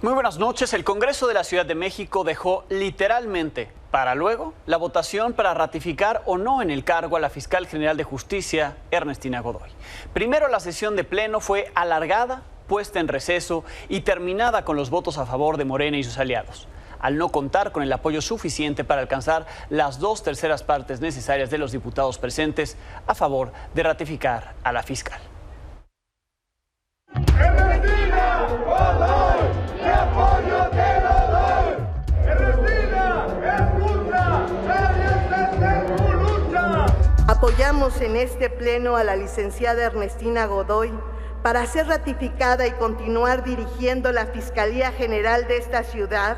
Muy buenas noches. El Congreso de la Ciudad de México dejó literalmente para luego la votación para ratificar o no en el cargo a la fiscal general de justicia, Ernestina Godoy. Primero, la sesión de pleno fue alargada, puesta en receso y terminada con los votos a favor de Morena y sus aliados, al no contar con el apoyo suficiente para alcanzar las 2/3 partes necesarias de los diputados presentes a favor de ratificar a la fiscal. ¡Ernestina Godoy! ¡Mi apoyo te lo doy! ¡Ernestina, escucha! ¡Nadie en tu lucha! Apoyamos en este pleno a la licenciada Ernestina Godoy para ser ratificada y continuar dirigiendo la Fiscalía General de esta ciudad.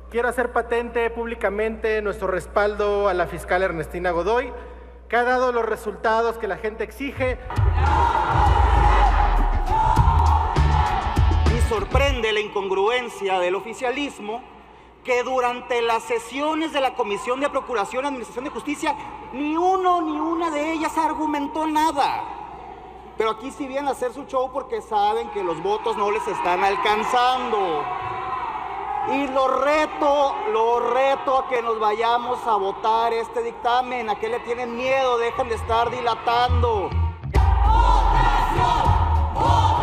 Quiero hacer patente públicamente nuestro respaldo a la fiscal Ernestina Godoy, que ha dado los resultados que la gente exige. Sorprende la incongruencia del oficialismo que durante las sesiones de la Comisión de Procuración y Administración de Justicia ni una de ellas argumentó nada. Pero aquí sí vienen a hacer su show porque saben que los votos no les están alcanzando. Y lo reto a que nos vayamos a votar este dictamen. ¿A qué le tienen miedo? Dejen de estar dilatando. ¡Votación! ¡Votación!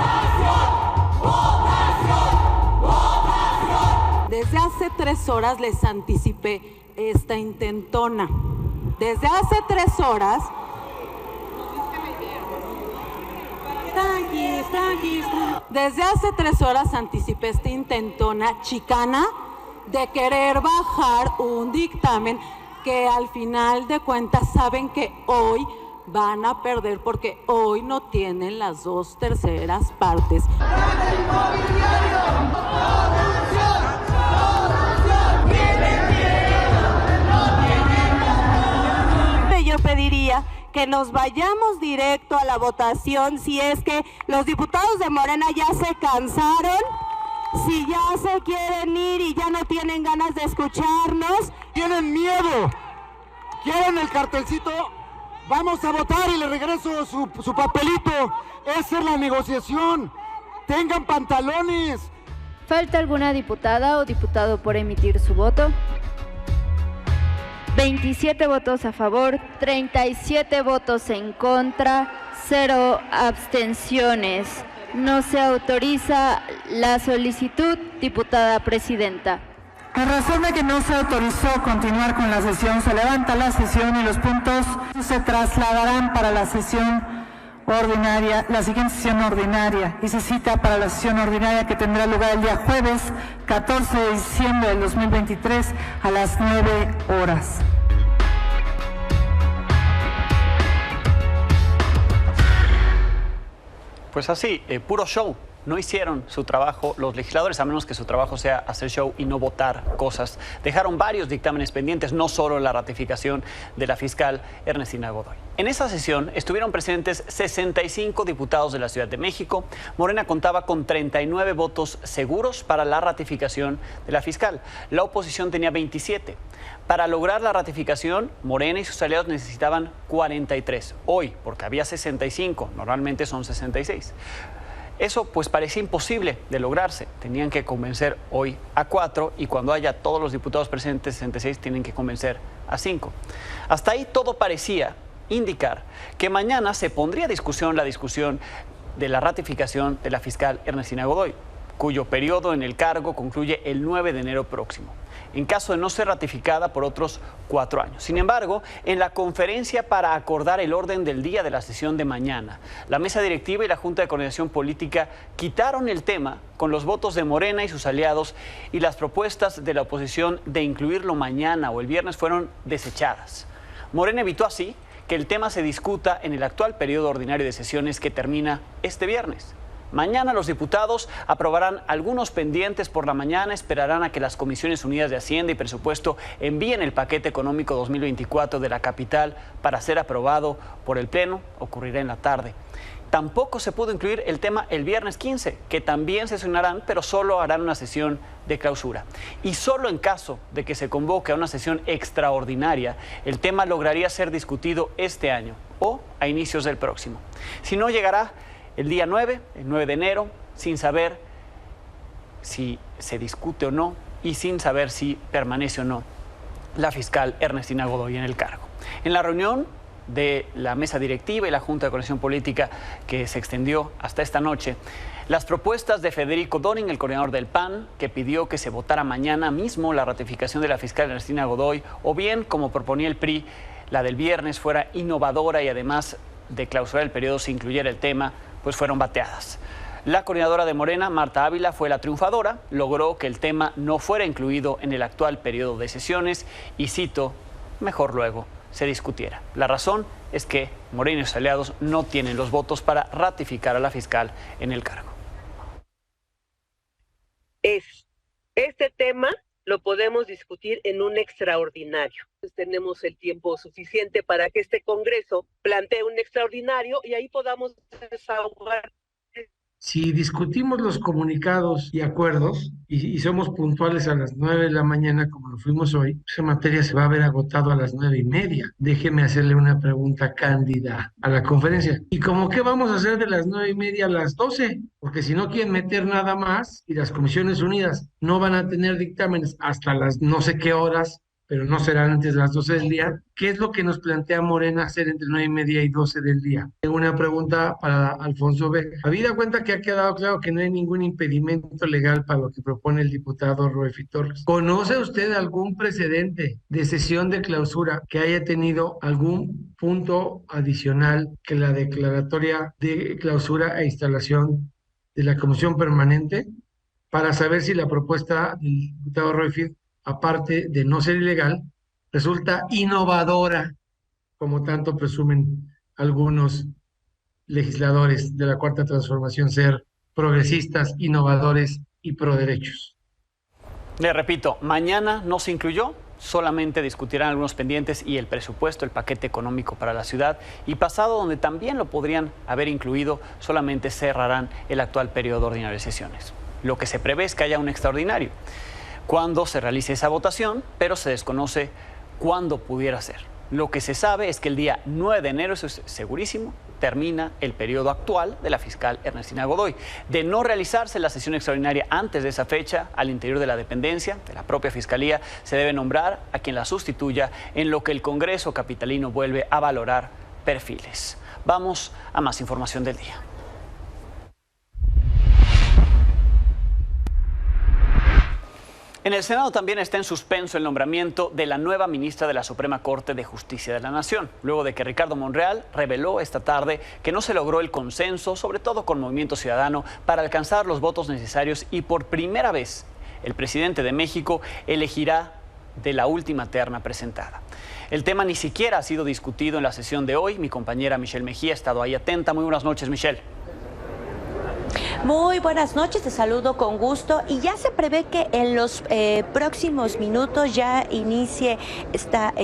Desde hace 3 horas les anticipé esta intentona. Desde hace 3 horas... Desde hace 3 horas anticipé esta intentona chicana de querer bajar un dictamen que al final de cuentas saben que hoy van a perder porque hoy no tienen las 2/3 partes. Yo pediría que nos vayamos directo a la votación si es que los diputados de Morena ya se cansaron, si ya se quieren ir y ya no tienen ganas de escucharnos. Tienen miedo, quieren el cartelcito. Vamos a votar y le regreso su papelito. Esa es la negociación. Tengan pantalones. ¿Falta alguna diputada o diputado por emitir su voto? 27 votos a favor, 37 votos en contra, 0 abstenciones. No se autoriza la solicitud, diputada presidenta. En razón de que no se autorizó continuar con la sesión, se levanta la sesión y los puntos se trasladarán para la sesión ordinaria, la siguiente sesión ordinaria, y se cita para la sesión ordinaria que tendrá lugar el día jueves 14 de diciembre del 2023 a las 9 horas. Pues así, puro show. No hicieron su trabajo los legisladores, a menos que su trabajo sea hacer show y no votar cosas. Dejaron varios dictámenes pendientes, no solo la ratificación de la fiscal Ernestina Godoy. En esa sesión estuvieron presentes 65 diputados de la Ciudad de México. Morena contaba con 39 votos seguros para la ratificación de la fiscal. La oposición tenía 27. Para lograr la ratificación, Morena y sus aliados necesitaban 43. Hoy, porque había 65, normalmente son 66. Eso pues parecía imposible de lograrse. Tenían que convencer hoy a 4 y cuando haya todos los diputados presentes, 66, tienen que convencer a 5. Hasta ahí todo parecía indicar que mañana se pondría a discusión la discusión de la ratificación de la fiscal Ernestina Godoy, cuyo periodo en el cargo concluye el 9 de enero próximo, en caso de no ser ratificada por otros 4 años. Sin embargo, en la conferencia para acordar el orden del día de la sesión de mañana, la mesa directiva y la Junta de Coordinación Política quitaron el tema con los votos de Morena y sus aliados, y las propuestas de la oposición de incluirlo mañana o el viernes fueron desechadas. Morena evitó así que el tema se discuta en el actual periodo ordinario de sesiones que termina este viernes. Mañana los diputados aprobarán algunos pendientes por la mañana, esperarán a que las Comisiones Unidas de Hacienda y Presupuesto envíen el paquete económico 2024 de la capital para ser aprobado por el Pleno, ocurrirá en la tarde. Tampoco se pudo incluir el tema el viernes 15, que también sesionarán, pero solo harán una sesión de clausura. Y solo en caso de que se convoque a una sesión extraordinaria, el tema lograría ser discutido este año o a inicios del próximo. Si no, llegará el día 9, el 9 de enero, sin saber si se discute o no y sin saber si permanece o no la fiscal Ernestina Godoy en el cargo. En la reunión de la mesa directiva y la Junta de Coordinación Política que se extendió hasta esta noche, las propuestas de Federico Doring, el coordinador del PAN, que pidió que se votara mañana mismo la ratificación de la fiscal Ernestina Godoy, o bien, como proponía el PRI, la del viernes fuera innovadora y además de clausurar el periodo se incluyera el tema, pues fueron bateadas. La coordinadora de Morena, Marta Ávila, fue la triunfadora, logró que el tema no fuera incluido en el actual periodo de sesiones y, cito, mejor luego se discutiera. La razón es que Morena y sus aliados no tienen los votos para ratificar a la fiscal en el cargo. Este tema lo podemos discutir en un extraordinario. Tenemos el tiempo suficiente para que este Congreso plantee un extraordinario y ahí podamos desahogar. Si discutimos los comunicados y acuerdos y somos puntuales a las 9 de la mañana como lo fuimos hoy, esa materia se va a ver agotado a las 9:30. Déjeme hacerle una pregunta cándida a la conferencia. ¿Y cómo qué vamos a hacer de las 9:30 a las 12? Porque si no quieren meter nada más y las Comisiones Unidas no van a tener dictámenes hasta las no sé qué horas, pero no serán antes de las 12 del día. ¿Qué es lo que nos plantea Morena hacer entre 9:30 y 12 del día? Tengo una pregunta para Alfonso Vega. Habida cuenta que ha quedado claro que no hay ningún impedimento legal para lo que propone el diputado Roefi Torres. ¿Conoce usted algún precedente de sesión de clausura que haya tenido algún punto adicional que la declaratoria de clausura e instalación de la comisión permanente para saber si la propuesta del diputado Roefi, aparte de no ser ilegal, resulta innovadora, como tanto presumen algunos legisladores de la Cuarta Transformación ser progresistas, innovadores y proderechos? Le repito, mañana no se incluyó, solamente discutirán algunos pendientes y el presupuesto, el paquete económico para la ciudad, y pasado, donde también lo podrían haber incluido, solamente cerrarán el actual periodo ordinario de sesiones. Lo que se prevé es que haya un extraordinario cuando se realice esa votación, pero se desconoce cuándo pudiera ser. Lo que se sabe es que el día 9 de enero, eso es segurísimo, termina el periodo actual de la fiscal Ernestina Godoy. De no realizarse la sesión extraordinaria antes de esa fecha, al interior de la dependencia, de la propia Fiscalía, se debe nombrar a quien la sustituya, en lo que el Congreso capitalino vuelve a valorar perfiles. Vamos a más información del día. En el Senado también está en suspenso el nombramiento de la nueva ministra de la Suprema Corte de Justicia de la Nación, luego de que Ricardo Monreal reveló esta tarde que no se logró el consenso, sobre todo con Movimiento Ciudadano, para alcanzar los votos necesarios y por primera vez el presidente de México elegirá de la última terna presentada. El tema ni siquiera ha sido discutido en la sesión de hoy. Mi compañera Michelle Mejía ha estado ahí atenta. Muy buenas noches, Michelle. Muy buenas noches, te saludo con gusto y ya se prevé que en los próximos minutos ya inicie esta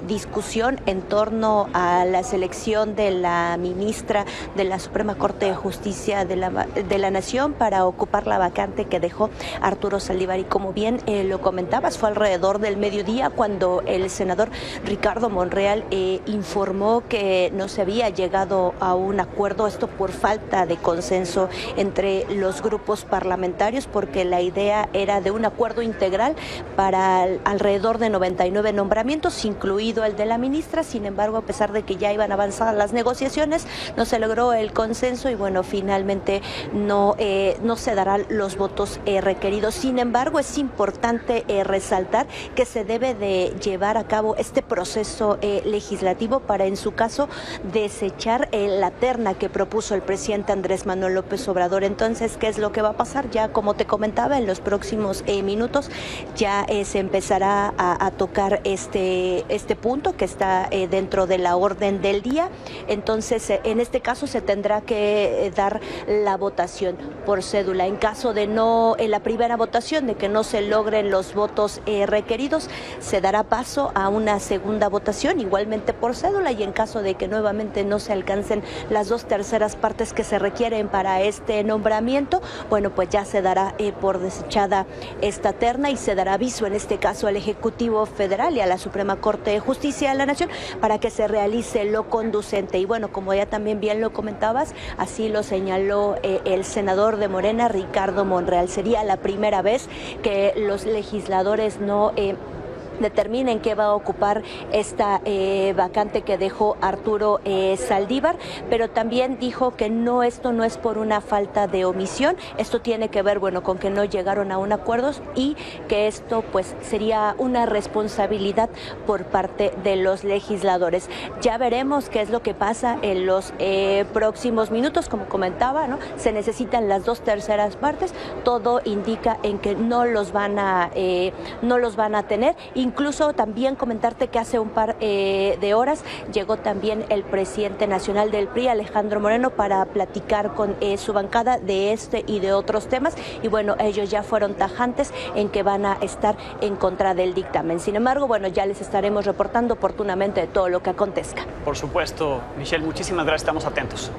discusión en torno a la selección de la ministra de la Suprema Corte de Justicia de la Nación para ocupar la vacante que dejó Arturo Saldívar. Y como bien lo comentabas, fue alrededor del mediodía cuando el senador Ricardo Monreal informó que no se había llegado a un acuerdo, esto por falta de consenso entre los grupos parlamentarios, porque la idea era de un acuerdo integral para alrededor de 99 nombramientos, incluido el de la ministra. Sin embargo, a pesar de que ya iban avanzadas las negociaciones, no se logró el consenso y bueno, finalmente no se darán los votos requeridos. Sin embargo, es importante resaltar que se debe de llevar a cabo este proceso legislativo para, en su caso, desechar la terna que propuso el presidente Andrés Manuel López Obrador. Entonces, ¿qué es lo que va a pasar? Ya, como te comentaba, en los próximos minutos ya se empezará a tocar este punto que está dentro de la orden del día. Entonces, en este caso se tendrá que dar la votación por cédula. En caso de no, en la primera votación, de que no se logren los votos requeridos, se dará paso a una segunda votación, igualmente por cédula, y en caso de que nuevamente no se alcancen las 2/3 partes que se requieren para este nombramiento, bueno, pues ya se dará por desechada esta terna y se dará aviso, en este caso al Ejecutivo Federal y a la Suprema Corte de Justicia de la Nación, para que se realice lo conducente. Y bueno, como ya también bien lo comentabas, así lo señaló el senador de Morena, Ricardo Monreal. Sería la primera vez que los legisladores no determinen qué va a ocupar esta vacante que dejó Arturo Saldívar, pero también dijo que esto no es por una falta de omisión, esto tiene que ver, bueno, con que no llegaron a un acuerdo y que esto pues sería una responsabilidad por parte de los legisladores. Ya veremos qué es lo que pasa en los próximos minutos, como comentaba, ¿no? Se necesitan las 2/3 partes, todo indica en que no los van a tener. Incluso también comentarte que hace un par de horas llegó también el presidente nacional del PRI, Alejandro Moreno, para platicar con su bancada de este y de otros temas, y bueno, ellos ya fueron tajantes en que van a estar en contra del dictamen. Sin embargo, bueno, ya les estaremos reportando oportunamente de todo lo que acontezca. Por supuesto, Michelle, muchísimas gracias, estamos atentos.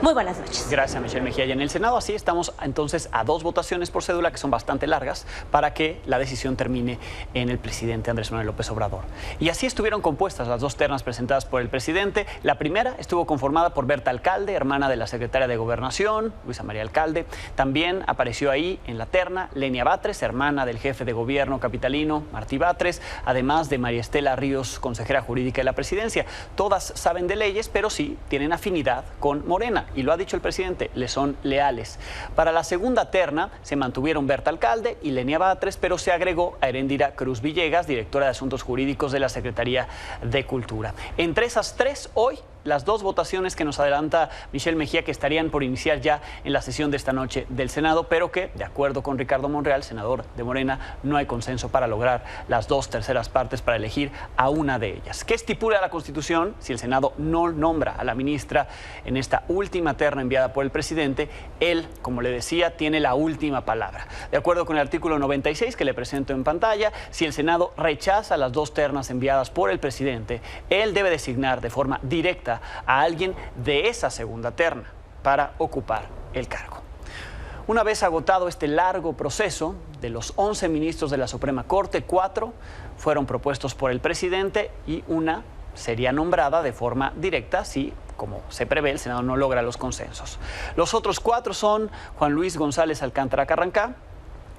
Muy buenas noches. Gracias, Michelle Mejía. Y en el Senado así estamos entonces a 2 votaciones por cédula, que son bastante largas, para que la decisión termine en el presidente Andrés Manuel López Obrador. Y así estuvieron compuestas las 2 ternas presentadas por el presidente. La primera estuvo conformada por Berta Alcalde, hermana de la secretaria de Gobernación, Luisa María Alcalde. También apareció ahí en la terna Lenia Batres, hermana del jefe de gobierno capitalino, Martí Batres, además de María Estela Ríos, consejera jurídica de la presidencia. Todas saben de leyes, pero sí tienen afinidad con Morena. Y lo ha dicho el presidente, le son leales. Para la segunda terna se mantuvieron Berta Alcalde y Lenia Batres, pero se agregó a Heréndira Cruz Villegas, directora de Asuntos Jurídicos de la Secretaría de Cultura. Entre esas 3, hoy, las 2 votaciones que nos adelanta Michelle Mejía, que estarían por iniciar ya en la sesión de esta noche del Senado, pero que, de acuerdo con Ricardo Monreal, senador de Morena, no hay consenso para lograr las 2/3 partes para elegir a una de ellas. ¿Qué estipula la Constitución? Si el Senado no nombra a la ministra en esta última terna enviada por el presidente, él, como le decía, tiene la última palabra. De acuerdo con el artículo 96 que le presento en pantalla, si el Senado rechaza las 2 ternas enviadas por el presidente, él debe designar de forma directa a alguien de esa segunda terna para ocupar el cargo. Una vez agotado este largo proceso, de los 11 ministros de la Suprema Corte, 4 fueron propuestos por el presidente y una sería nombrada de forma directa si, como se prevé, el Senado no logra los consensos. Los otros 4 son Juan Luis González Alcántara Carrancá,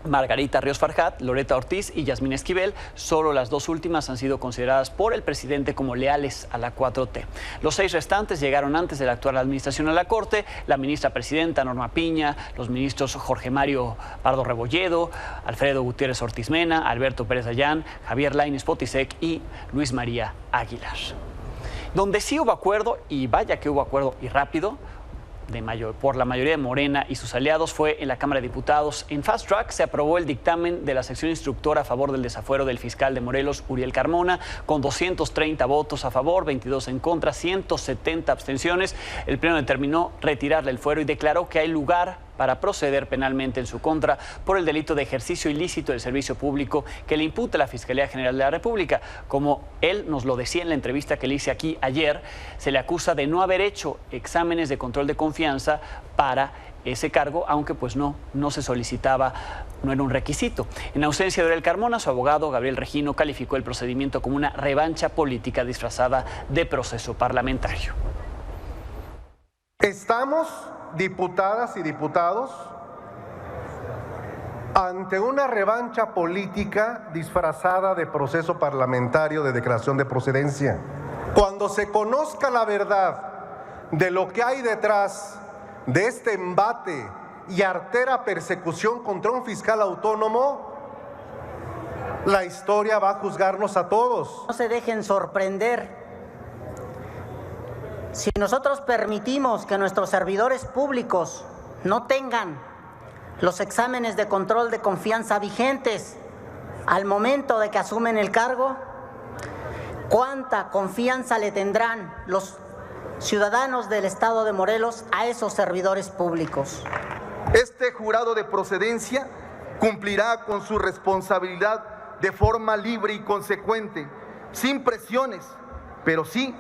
Margarita Ríos Farjat, Loreta Ortiz y Yasmín Esquivel. Solo las 2 últimas han sido consideradas por el presidente como leales a la 4T. Los 6 restantes llegaron antes de la actual administración a la Corte: la ministra presidenta Norma Piña, los ministros Jorge Mario Pardo Rebolledo, Alfredo Gutiérrez Ortiz Mena, Alberto Pérez Dayán, Javier Lainez Potisek y Luis María Aguilar. Donde sí hubo acuerdo, y vaya que hubo acuerdo y rápido, por la mayoría de Morena y sus aliados, fue en la Cámara de Diputados. En Fast Track se aprobó el dictamen de la sección instructora a favor del desafuero del fiscal de Morelos, Uriel Carmona, con 230 votos a favor, 22 en contra, 170 abstenciones. El Pleno determinó retirarle el fuero y declaró que hay lugar para proceder penalmente en su contra por el delito de ejercicio ilícito del servicio público que le imputa la Fiscalía General de la República. Como él nos lo decía en la entrevista que le hice aquí ayer, se le acusa de no haber hecho exámenes de control de confianza para ese cargo, aunque pues no se solicitaba, no era un requisito. En ausencia de Uriel Carmona, su abogado Gabriel Regino calificó el procedimiento como una revancha política disfrazada de proceso parlamentario. Estamos, diputadas y diputados, ante una revancha política disfrazada de proceso parlamentario de declaración de procedencia. Cuando se conozca la verdad de lo que hay detrás de este embate y artera persecución contra un fiscal autónomo, la historia va a juzgarnos a todos. No se dejen sorprender. Si nosotros permitimos que nuestros servidores públicos no tengan los exámenes de control de confianza vigentes al momento de que asumen el cargo, ¿cuánta confianza le tendrán los ciudadanos del estado de Morelos a esos servidores públicos? Este jurado de procedencia cumplirá con su responsabilidad de forma libre y consecuente, sin presiones, pero sí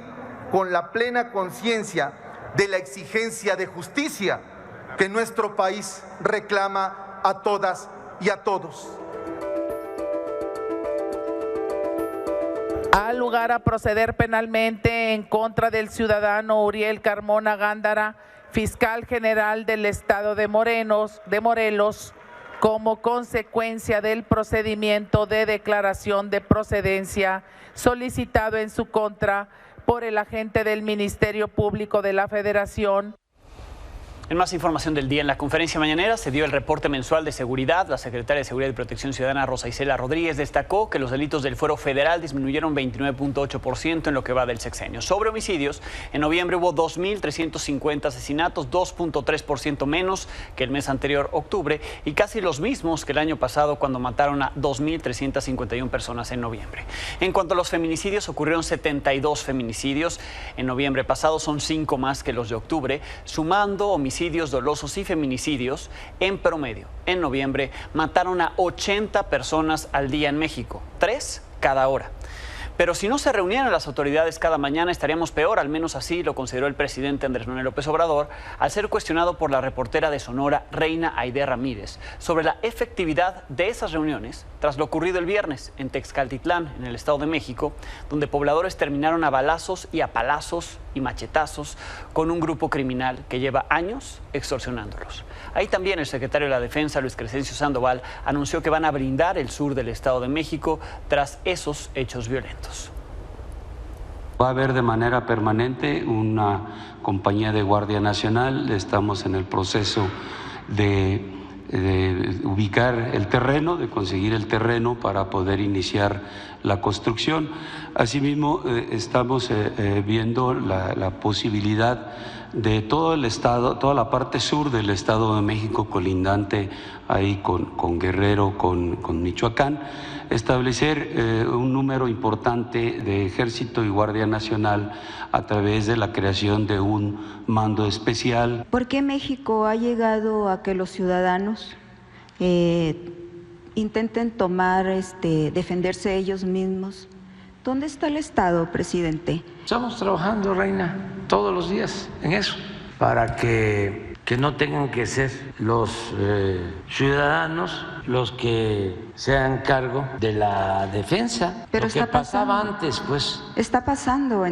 con la plena conciencia de la exigencia de justicia, que nuestro país reclama a todas y a todos. Ha lugar a proceder penalmente en contra del ciudadano Uriel Carmona Gándara, fiscal general del estado de Morelos, como consecuencia del procedimiento de declaración de procedencia solicitado en su contra por el agente del Ministerio Público de la Federación. En más información del día, en la conferencia mañanera se dio el reporte mensual de seguridad. La secretaria de Seguridad y Protección Ciudadana, Rosa Isela Rodríguez, destacó que los delitos del fuero federal disminuyeron 29.8% en lo que va del sexenio. Sobre homicidios, en noviembre hubo 2.350 asesinatos, 2.3% menos que el mes anterior, octubre, y casi los mismos que el año pasado, cuando mataron a 2.351 personas en noviembre. En cuanto a los feminicidios, ocurrieron 72 feminicidios. En noviembre pasado son 5 más que los de octubre, sumando homicidios dolosos y feminicidios. En promedio, en noviembre mataron a 80 personas al día en México, 3 cada hora. Pero si no se reunieran las autoridades cada mañana estaríamos peor, al menos así lo consideró el presidente Andrés Manuel López Obrador al ser cuestionado por la reportera de Sonora, Reina Aide Ramírez, sobre la efectividad de esas reuniones tras lo ocurrido el viernes en Texcaltitlán, en el Estado de México, donde pobladores terminaron a balazos y a palazos y machetazos con un grupo criminal que lleva años extorsionándolos. Ahí también el secretario de la Defensa, Luis Crescencio Sandoval, anunció que van a blindar el sur del Estado de México tras esos hechos violentos. Va a haber de manera permanente una compañía de Guardia Nacional. Estamos en el proceso de ubicar el terreno, de conseguir el terreno para poder iniciar la construcción. Asimismo, estamos viendo la posibilidad de todo el estado, toda la parte sur del Estado de México, colindante ahí con Guerrero, con Michoacán, establecer un número importante de Ejército y Guardia Nacional a través de la creación de un mando especial. ¿Por qué México ha llegado a que los ciudadanos intenten defenderse ellos mismos? ¿Dónde está el Estado, presidente? Estamos trabajando, Reina, todos los días en eso, para que no tengan que ser los ciudadanos los que se hagan cargo de la defensa. Pero lo que pasaba antes, pues. Está pasando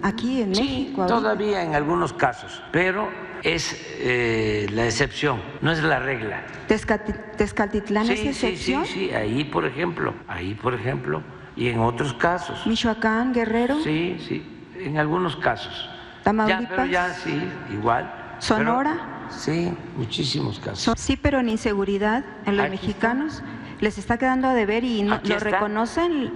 aquí en México. Sí, todavía en algunos casos, pero es la excepción, no es la regla. ¿Texcaltitlán es excepción? Sí, ahí por ejemplo, y en otros casos. ¿Michoacán, Guerrero? Sí, en algunos casos. ¿Tamaulipas? Pero ya sí, igual. ¿Sonora? Pero, sí, muchísimos casos. Sí, pero en inseguridad, en los mexicanos les está quedando a deber y no lo reconocen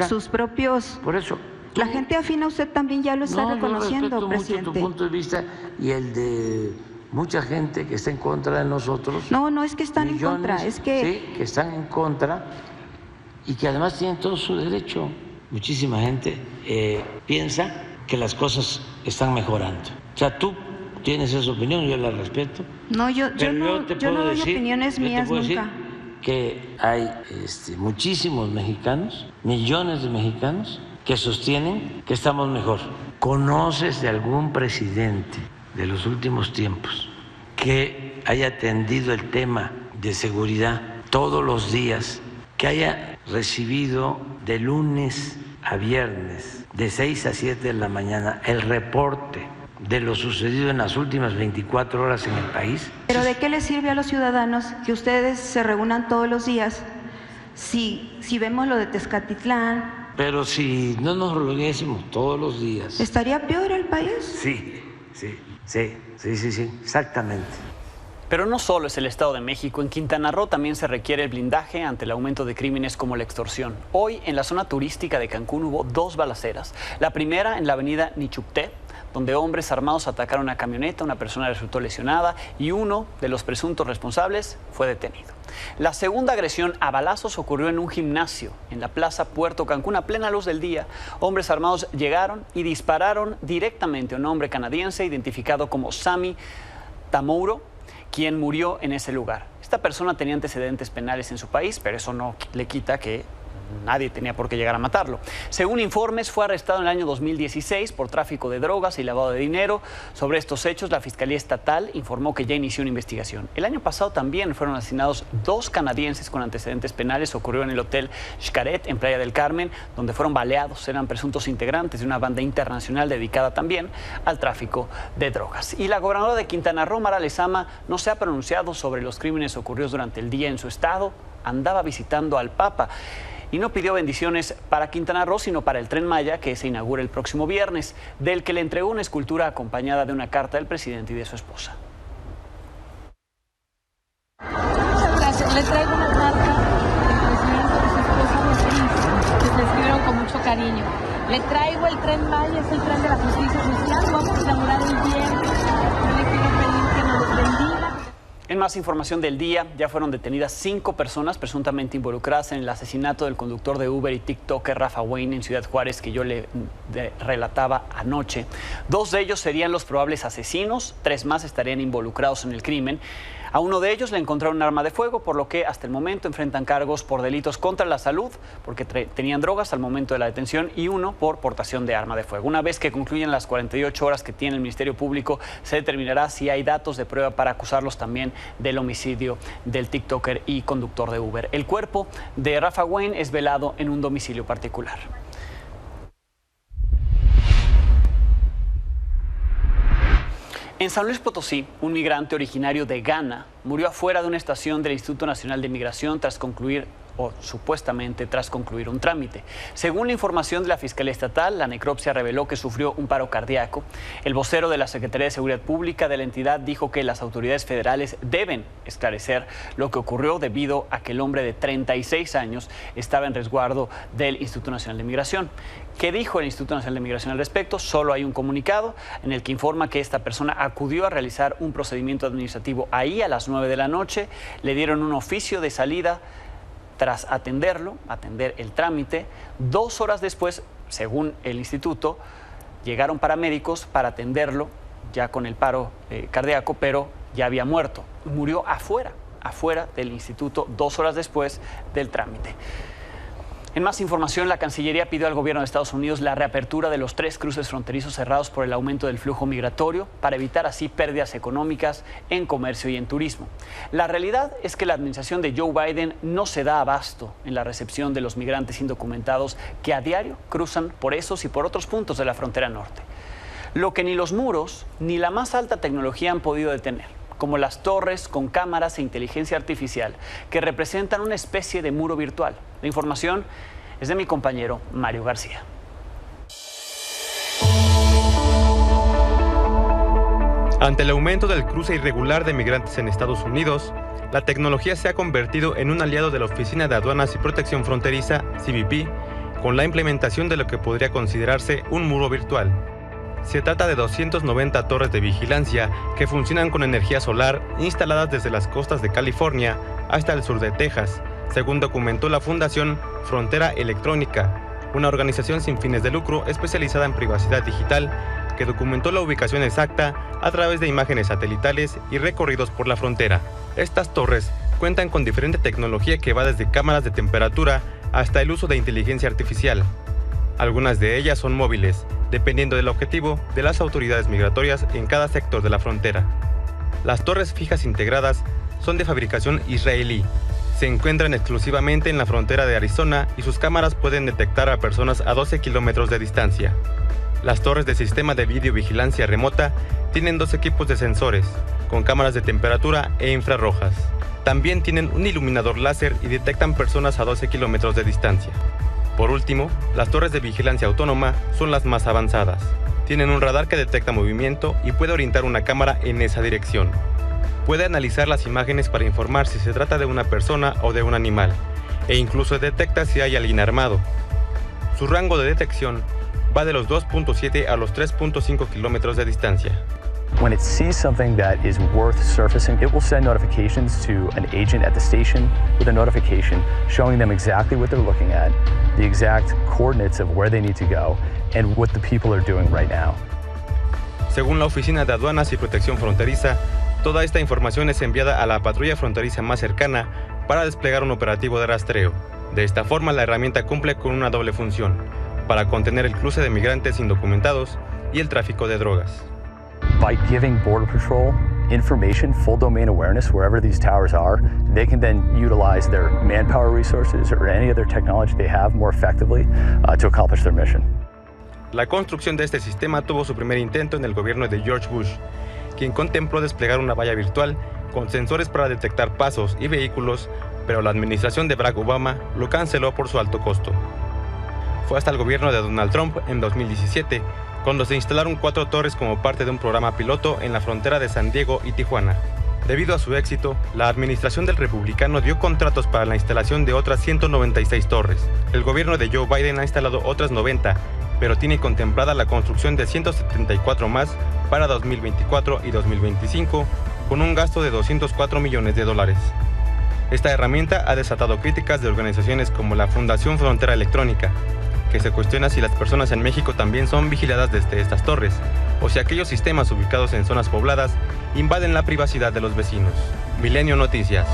sus propios. Por eso. La gente afín a usted también ya lo está reconociendo, yo respeto presidente. mucho tu punto de vista y el de mucha gente que está en contra de nosotros. No es que están en contra, es que... Sí, que están en contra y que además tienen todo su derecho. Muchísima gente piensa que las cosas están mejorando. O sea, tú tienes esa opinión, yo la respeto. No, yo no doy opiniones mías nunca. Que hay muchísimos mexicanos, millones de mexicanos, que sostienen que estamos mejor. ¿Conoces de algún presidente de los últimos tiempos que haya atendido el tema de seguridad todos los días, que haya recibido de lunes a viernes, de 6 a 7 de la mañana, el reporte de lo sucedido en las últimas 24 horas en el país? ¿Pero de qué les sirve a los ciudadanos que ustedes se reúnan todos los días si vemos lo de Texcaltitlán? Pero si no nos reuniésemos todos los días... ¿Estaría peor el país? Sí, exactamente. Pero no solo es el Estado de México, en Quintana Roo también se requiere el blindaje ante el aumento de crímenes como la extorsión. Hoy en la zona turística de Cancún hubo 2 balaceras. La primera en la avenida Nichupté, donde hombres armados atacaron una camioneta, una persona resultó lesionada y uno de los presuntos responsables fue detenido. La segunda agresión a balazos ocurrió en un gimnasio en la Plaza Puerto Cancún a plena luz del día. Hombres armados llegaron y dispararon directamente a un hombre canadiense identificado como Sammy Tamouro, quien murió en ese lugar. Esta persona tenía antecedentes penales en su país, pero eso no le quita que nadie tenía por qué llegar a matarlo. Según informes, fue arrestado en el año 2016 por tráfico de drogas y lavado de dinero. Sobre estos hechos, la Fiscalía Estatal informó que ya inició una investigación. El año pasado también fueron asesinados 2 canadienses con antecedentes penales. Ocurrió en el Hotel Xcaret, en Playa del Carmen, donde fueron baleados. Eran presuntos integrantes de una banda internacional dedicada también al tráfico de drogas. Y la gobernadora de Quintana Roo, Mara Lezama, no se ha pronunciado sobre los crímenes ocurridos durante el día en su estado. Andaba visitando al Papa y no pidió bendiciones para Quintana Roo, sino para el Tren Maya, que se inaugura el próximo viernes, del que le entregó una escultura acompañada de una carta del presidente y de su esposa. Muchas gracias. Le traigo una carta del presidente y de su esposa, que se escribieron con mucho cariño. Le traigo el Tren Maya, es el tren de la justicia social. Vamos a inaugurar el viernes. Yo le quiero pedir que nos bendiga. En más información del día, ya fueron detenidas 5 personas presuntamente involucradas en el asesinato del conductor de Uber y TikToker Rafa Wayne en Ciudad Juárez, que yo le relataba anoche. 2 de ellos serían los probables asesinos, 3 más estarían involucrados en el crimen. A uno de ellos le encontraron un arma de fuego, por lo que hasta el momento enfrentan cargos por delitos contra la salud, porque tenían drogas al momento de la detención, y uno por portación de arma de fuego. Una vez que concluyan las 48 horas que tiene el Ministerio Público, se determinará si hay datos de prueba para acusarlos también del homicidio del TikToker y conductor de Uber. El cuerpo de Rafa Wayne es velado en un domicilio particular. En San Luis Potosí, un migrante originario de Ghana murió afuera de una estación del Instituto Nacional de Migración tras concluir un trámite. Según la información de la Fiscalía Estatal, la necropsia reveló que sufrió un paro cardíaco. El vocero de la Secretaría de Seguridad Pública de la entidad dijo que las autoridades federales deben esclarecer lo que ocurrió debido a que el hombre de 36 años estaba en resguardo del Instituto Nacional de Migración. ¿Qué dijo el Instituto Nacional de Migración al respecto? Solo hay un comunicado en el que informa que esta persona acudió a realizar un procedimiento administrativo ahí a las 9 de la noche, le dieron un oficio de salida. Tras atender el trámite, 2 horas después, según el instituto, llegaron paramédicos para atenderlo, ya con el paro cardíaco, pero ya había muerto. Murió afuera del instituto 2 horas después del trámite. En más información, la Cancillería pidió al gobierno de Estados Unidos la reapertura de los 3 cruces fronterizos cerrados por el aumento del flujo migratorio para evitar así pérdidas económicas en comercio y en turismo. La realidad es que la administración de Joe Biden no se da abasto en la recepción de los migrantes indocumentados que a diario cruzan por esos y por otros puntos de la frontera norte. Lo que ni los muros ni la más alta tecnología han podido detener, como las torres con cámaras e inteligencia artificial que representan una especie de muro virtual. La información es de mi compañero Mario García. Ante el aumento del cruce irregular de migrantes en Estados Unidos, la tecnología se ha convertido en un aliado de la Oficina de Aduanas y Protección Fronteriza, CBP, con la implementación de lo que podría considerarse un muro virtual. Se trata de 290 torres de vigilancia que funcionan con energía solar instaladas desde las costas de California hasta el sur de Texas, según documentó la Fundación Frontera Electrónica, una organización sin fines de lucro especializada en privacidad digital que documentó la ubicación exacta a través de imágenes satelitales y recorridos por la frontera. Estas torres cuentan con diferente tecnología que va desde cámaras de temperatura hasta el uso de inteligencia artificial. Algunas de ellas son móviles, dependiendo del objetivo de las autoridades migratorias en cada sector de la frontera. Las torres fijas integradas son de fabricación israelí. Se encuentran exclusivamente en la frontera de Arizona y sus cámaras pueden detectar a personas a 12 kilómetros de distancia. Las torres de sistema de videovigilancia remota tienen 2 equipos de sensores, con cámaras de temperatura e infrarrojas. También tienen un iluminador láser y detectan personas a 12 kilómetros de distancia. Por último, las torres de vigilancia autónoma son las más avanzadas. Tienen un radar que detecta movimiento y puede orientar una cámara en esa dirección. Puede analizar las imágenes para informar si se trata de una persona o de un animal, e incluso detecta si hay alguien armado. Su rango de detección va de los 2.7 a los 3.5 kilómetros de distancia. When it sees something that is worth surfacing, it will send notifications to an agent at the station with a notification showing them exactly what they're looking at, the exact coordinates of where they need to go, and what the people are doing right now. Según la Oficina de Aduanas y Protección Fronteriza, toda esta información es enviada a la patrulla fronteriza más cercana para desplegar un operativo de rastreo. De esta forma, la herramienta cumple con una doble función, para contener el cruce de migrantes indocumentados y el tráfico de drogas. By giving Border Patrol information, full domain awareness wherever these towers are, they can then utilize their manpower resources or any other technology they have more effectively to accomplish their mission. La construcción de este sistema tuvo su primer intento en el gobierno de George Bush, quien contempló desplegar una valla virtual con sensores para detectar pasos y vehículos, pero la administración de Barack Obama lo canceló por su alto costo. Fue hasta el gobierno de Donald Trump en 2017 cuando se instalaron 4 torres como parte de un programa piloto en la frontera de San Diego y Tijuana. Debido a su éxito, la administración del republicano dio contratos para la instalación de otras 196 torres. El gobierno de Joe Biden ha instalado otras 90, pero tiene contemplada la construcción de 174 más para 2024 y 2025, con un gasto de $204 millones. Esta herramienta ha desatado críticas de organizaciones como la Fundación Frontera Electrónica, que se cuestiona si las personas en México también son vigiladas desde estas torres, o si aquellos sistemas ubicados en zonas pobladas invaden la privacidad de los vecinos. Milenio Noticias.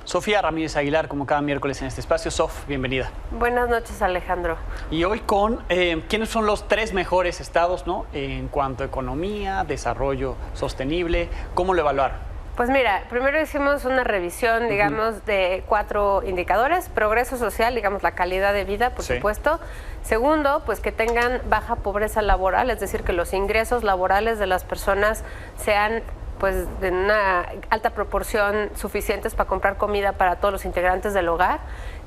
Sofía Ramírez Aguilar, como cada miércoles en este espacio. Sof, bienvenida. Buenas noches, Alejandro. Y hoy con quiénes son los 3 mejores estados, ¿no?, en cuanto a economía, desarrollo sostenible. ¿Cómo lo evaluar? Pues mira, primero hicimos una revisión, digamos, de 4 indicadores. Progreso social, digamos, la calidad de vida, por supuesto. Segundo, pues que tengan baja pobreza laboral, es decir, que los ingresos laborales de las personas sean pues de una alta proporción suficientes para comprar comida para todos los integrantes del hogar.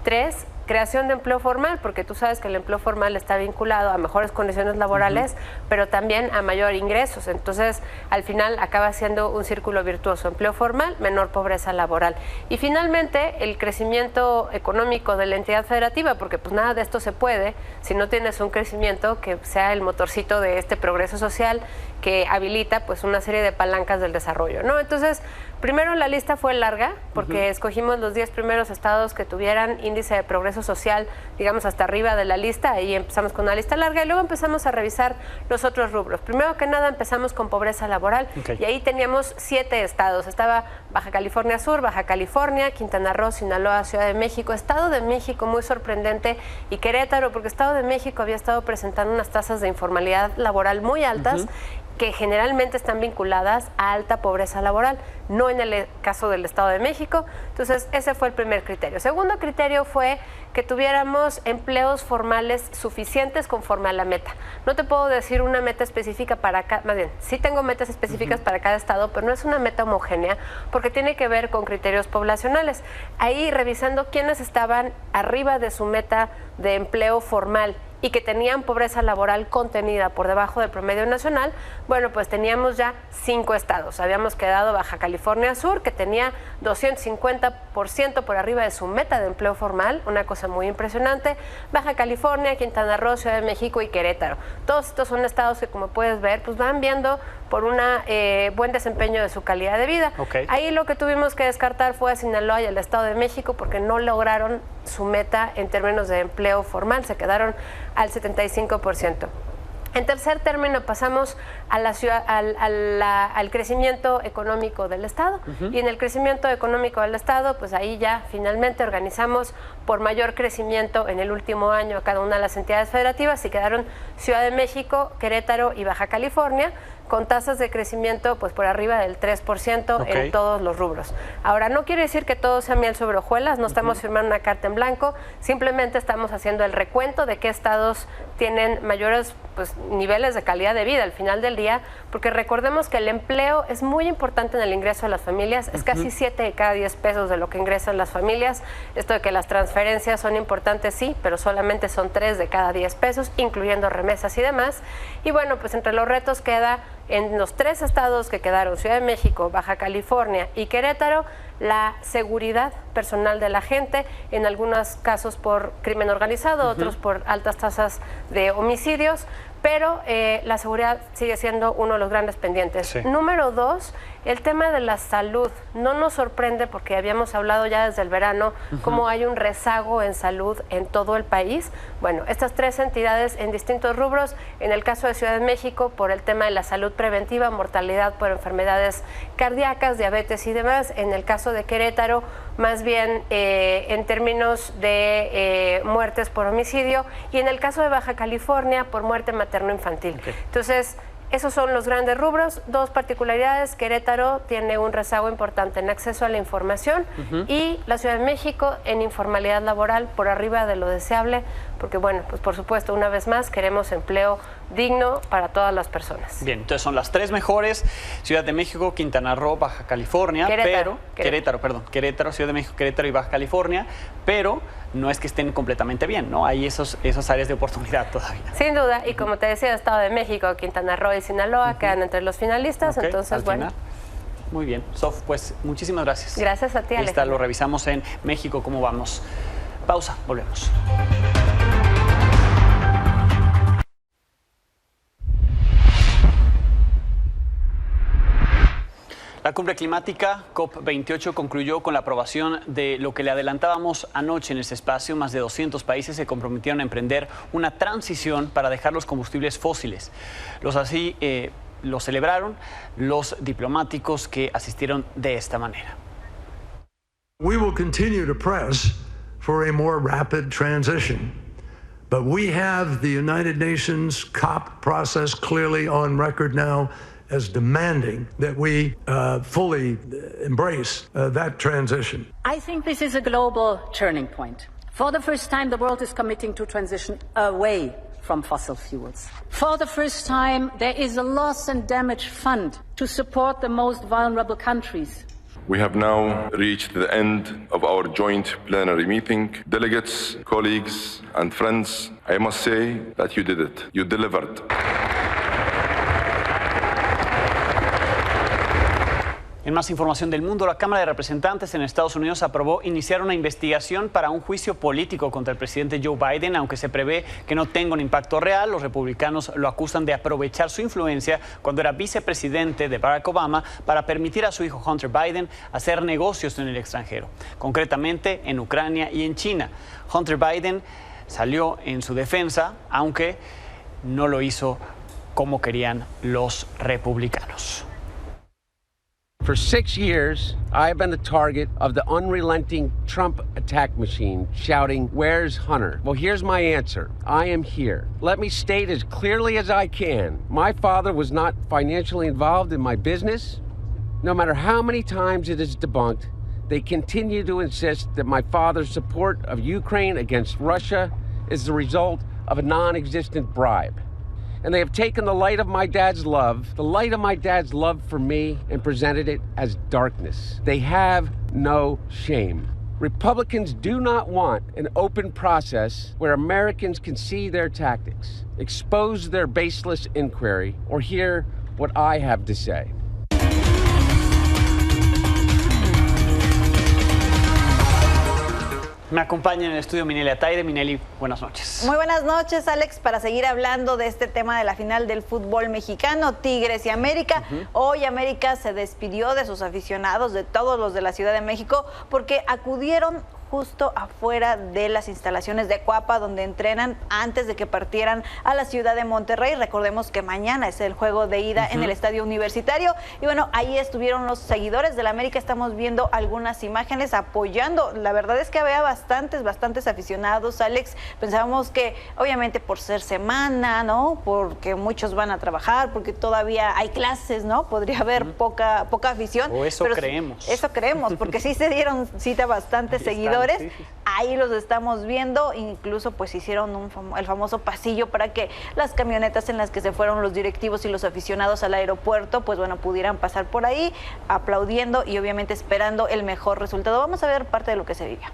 3, creación de empleo formal, porque tú sabes que el empleo formal está vinculado a mejores condiciones laborales, pero también a mayor ingresos. Entonces, al final acaba siendo un círculo virtuoso. Empleo formal, menor pobreza laboral. Y finalmente, el crecimiento económico de la entidad federativa, porque pues nada de esto se puede si no tienes un crecimiento que sea el motorcito de este progreso social que habilita pues una serie de palancas del desarrollo, ¿no? Entonces, primero la lista fue larga, porque escogimos los 10 primeros estados que tuvieran índice de progreso social, digamos, hasta arriba de la lista. Ahí empezamos con una lista larga y luego empezamos a revisar los otros rubros. Primero que nada empezamos con pobreza laboral, y ahí teníamos 7 estados. Estaba Baja California Sur, Baja California, Quintana Roo, Sinaloa, Ciudad de México, Estado de México, muy sorprendente, y Querétaro, porque Estado de México había estado presentando unas tasas de informalidad laboral muy altas, que generalmente están vinculadas a alta pobreza laboral, no en el caso del Estado de México. Entonces, ese fue el primer criterio. Segundo criterio fue que tuviéramos empleos formales suficientes conforme a la meta. No te puedo decir una meta específica para cada, más bien, sí tengo metas específicas para cada estado, pero no es una meta homogénea, porque tiene que ver con criterios poblacionales. Ahí, revisando quiénes estaban arriba de su meta de empleo formal y que tenían pobreza laboral contenida por debajo del promedio nacional, bueno, pues teníamos ya 5 estados. Habíamos quedado Baja California Sur, que tenía 250% por arriba de su meta de empleo formal, una cosa muy impresionante. Baja California, Quintana Roo, Ciudad de México y Querétaro. Todos estos son estados que, como puedes ver, pues van viendo por un buen desempeño de su calidad de vida. Ahí lo que tuvimos que descartar fue a Sinaloa y el Estado de México, porque no lograron su meta en términos de empleo formal, se quedaron al 75%. En tercer término pasamos a la ciudad, al crecimiento económico del Estado, y en el crecimiento económico del Estado, pues ahí ya finalmente organizamos por mayor crecimiento en el último año a cada una de las entidades federativas, y quedaron Ciudad de México, Querétaro y Baja California, con tasas de crecimiento pues por arriba del 3% en todos los rubros. Ahora, no quiere decir que todo sea miel sobre hojuelas, no estamos firmando una carta en blanco, simplemente estamos haciendo el recuento de qué estados tienen mayores pues niveles de calidad de vida al final del día, porque recordemos que el empleo es muy importante en el ingreso de las familias, es casi 7 de cada 10 pesos de lo que ingresan las familias. Esto de que las transferencias son importantes, sí, pero solamente son 3 de cada 10 pesos, incluyendo remesas y demás. Y bueno, pues entre los retos queda, en los 3 estados que quedaron, Ciudad de México, Baja California y Querétaro, la seguridad personal de la gente, en algunos casos por crimen organizado, otros por altas tasas de homicidios, pero la seguridad sigue siendo uno de los grandes pendientes. Sí. Número 2, el tema de la salud. No nos sorprende porque habíamos hablado ya desde el verano cómo hay un rezago en salud en todo el país. Bueno, estas 3 entidades en distintos rubros, en el caso de Ciudad de México por el tema de la salud preventiva, mortalidad por enfermedades cardíacas, diabetes y demás. En el caso de Querétaro, más bien en términos de muertes por homicidio, y en el caso de Baja California por muerte materno-infantil. Okay. Entonces, esos son los grandes rubros. 2 particularidades: Querétaro tiene un rezago importante en acceso a la información y la Ciudad de México en informalidad laboral por arriba de lo deseable, porque bueno, pues por supuesto, una vez más, queremos empleo digno para todas las personas. Bien, entonces son las 3 mejores: Ciudad de México, Quintana Roo, Baja California, Querétaro, Ciudad de México, Querétaro y Baja California, pero no es que estén completamente bien, ¿no? Hay esas áreas de oportunidad todavía. Sin duda, y como te decía, Estado de México, Quintana Roo y Sinaloa quedan entre los finalistas, entonces bueno. Muy bien, Sof, pues muchísimas gracias. Gracias a ti, Alejandro. Lo revisamos en México, ¿cómo vamos? Pausa, volvemos. La cumbre climática COP28 concluyó con la aprobación de lo que le adelantábamos anoche en este espacio. Más de 200 países se comprometieron a emprender una transición para dejar los combustibles fósiles. Lo celebraron los diplomáticos que asistieron de esta manera. We will continue to press for a more rapid transition. But we have the United Nations COP process clearly on record now as demanding that we fully embrace that transition. I think this is a global turning point. For the first time, the world is committing to transition away from fossil fuels. For the first time, there is a loss and damage fund to support the most vulnerable countries. We have now reached the end of our joint plenary meeting. Delegates, colleagues, and friends, I must say that you did it. You delivered. En más información del mundo, la Cámara de Representantes en Estados Unidos aprobó iniciar una investigación para un juicio político contra el presidente Joe Biden, aunque se prevé que no tenga un impacto real. Los republicanos lo acusan de aprovechar su influencia cuando era vicepresidente de Barack Obama para permitir a su hijo Hunter Biden hacer negocios en el extranjero, concretamente en Ucrania y en China. Hunter Biden salió en su defensa, aunque no lo hizo como querían los republicanos. For 6 years, I've been the target of the unrelenting Trump attack machine, shouting, "Where's Hunter?" Well, here's my answer. I am here. Let me state as clearly as I can. My father was not financially involved in my business. No matter how many times it is debunked, they continue to insist that my father's support of Ukraine against Russia is the result of a non-existent bribe. And they have taken the light of my dad's love for me, and presented it as darkness. They have no shame. Republicans do not want an open process where Americans can see their tactics, expose their baseless inquiry, or hear what I have to say. Me acompaña en el estudio Mineli Ataide. Mineli, buenas noches. Muy buenas noches, Alex, para seguir hablando de este tema de la final del fútbol mexicano, Tigres y América. Hoy América se despidió de sus aficionados, de todos los de la Ciudad de México, porque acudieron justo afuera de las instalaciones de Cuapa, donde entrenan antes de que partieran a la ciudad de Monterrey. Recordemos que mañana es el juego de ida en el Estadio Universitario. Y bueno, ahí estuvieron los seguidores de la América. Estamos viendo algunas imágenes apoyando. La verdad es que había bastantes aficionados, Alex. Pensábamos que, obviamente, por ser semana, ¿no? Porque muchos van a trabajar, porque todavía hay clases, ¿no? Podría haber poca afición. O eso creemos. Eso creemos, porque sí se dieron cita bastantes seguidores. Sí. Ahí los estamos viendo, incluso pues hicieron el famoso pasillo para que las camionetas en las que se fueron los directivos y los aficionados al aeropuerto, pues bueno, pudieran pasar por ahí aplaudiendo y obviamente esperando el mejor resultado. Vamos a ver parte de lo que se vivió.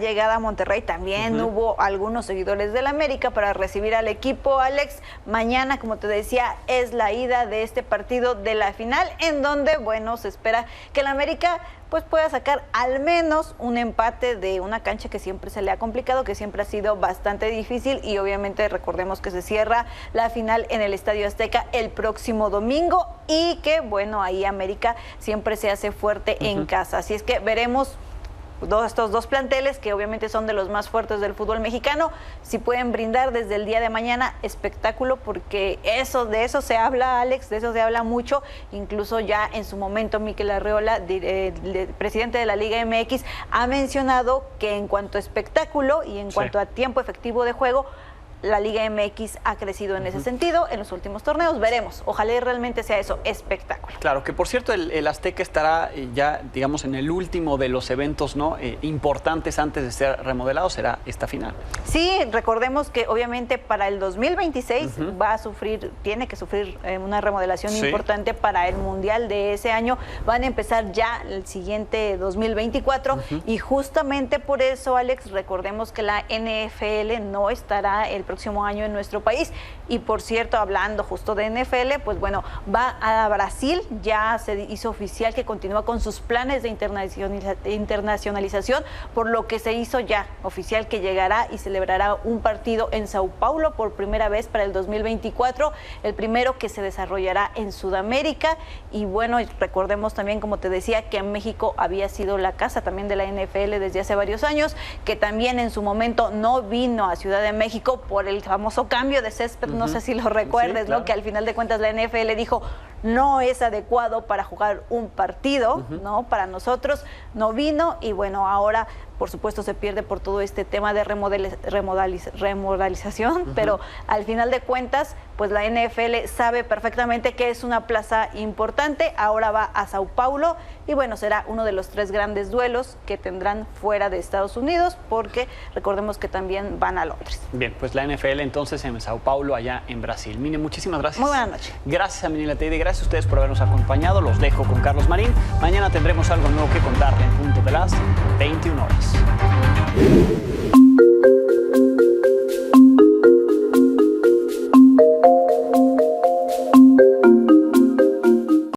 llegada a Monterrey también hubo algunos seguidores del América para recibir al equipo, Alex. Mañana, como te decía, es la ida de este partido de la final, en donde, bueno, se espera que el América pues pueda sacar al menos un empate de una cancha que siempre se le ha complicado, que siempre ha sido bastante difícil, y obviamente recordemos que se cierra la final en el Estadio Azteca el próximo domingo, y que bueno, ahí América siempre se hace fuerte en casa. Así es que veremos estos dos planteles que obviamente son de los más fuertes del fútbol mexicano, si pueden brindar desde el día de mañana espectáculo, porque de eso se habla, Alex, de eso se habla mucho. Incluso ya en su momento Mikel Arreola, presidente de la Liga MX, ha mencionado que en cuanto a espectáculo y en cuanto a tiempo efectivo de juego, la Liga MX ha crecido en ese sentido en los últimos torneos. Veremos, ojalá y realmente sea eso, espectáculo. Claro, que por cierto el Azteca estará ya, digamos, en el último de los eventos, ¿no?, importantes antes de ser remodelado, será esta final. Sí, recordemos que obviamente para el 2026 tiene que sufrir una remodelación importante para el Mundial de ese año. Van a empezar ya el siguiente 2024 y justamente por eso, Alex, recordemos que la NFL no estará el próximo año en nuestro país. Y por cierto, hablando justo de NFL, pues bueno, va a Brasil, ya se hizo oficial que continúa con sus planes de internacionalización, por lo que se hizo ya oficial que llegará y celebrará un partido en Sao Paulo por primera vez para el 2024, el primero que se desarrollará en Sudamérica. Y bueno, recordemos también, como te decía, que México había sido la casa también de la NFL desde hace varios años, que también en su momento no vino a Ciudad de México por el famoso cambio de césped, no sé si lo recuerdes, claro, ¿no? Que al final de cuentas la NFL dijo no es adecuado para jugar un partido, ¿no? Para nosotros no vino, y bueno, ahora por supuesto se pierde por todo este tema de remodelización, pero al final de cuentas, pues la NFL sabe perfectamente que es una plaza importante. Ahora va a Sao Paulo y bueno, será uno de los 3 grandes duelos que tendrán fuera de Estados Unidos, porque recordemos que también van a Londres. Bien, pues la NFL entonces en Sao Paulo, allá en Brasil. Mine, muchísimas gracias. Muy buenas noches. Gracias a Minila Teide, gracias a ustedes por habernos acompañado. Los dejo con Carlos Marín. Mañana tendremos algo nuevo que contarle en punto de las 21 horas.